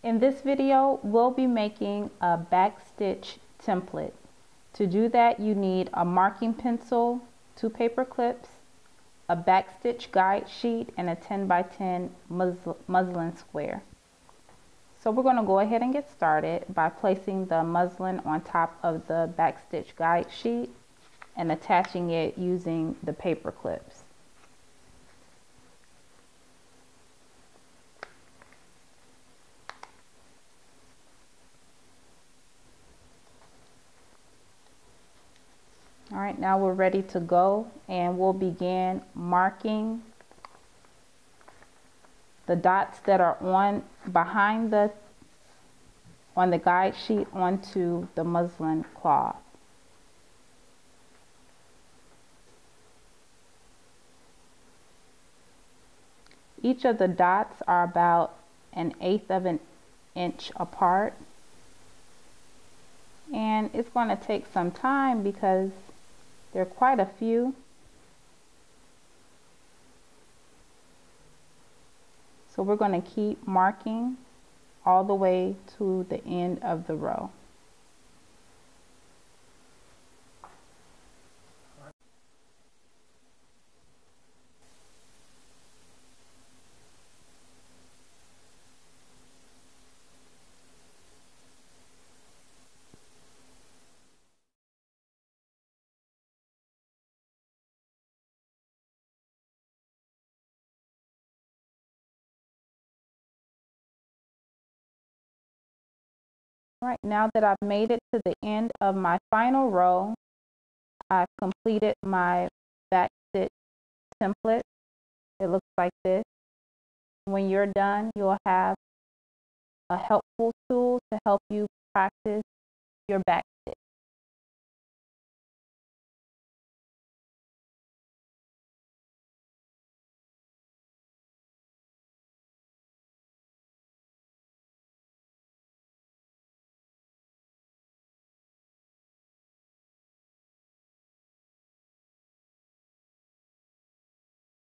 In this video, we'll be making a backstitch template. To do that, you need a marking pencil, 2 paper clips, a backstitch guide sheet, and a 10 by 10 muslin square. So we're going to go ahead and get started by placing the muslin on top of the backstitch guide sheet and attaching it using the paper clips. All right, now we're ready to go, and we'll begin marking the dots that are on the guide sheet onto the muslin cloth. Each of the dots are about 1/8 of an inch apart, and it's going to take some time because there are quite a few. So we're going to keep marking all the way to the end of the row. Right, now that I've made it to the end of my final row, I've completed my backstitch template. It looks like this. When you're done, you'll have a helpful tool to help you practice your backstitch.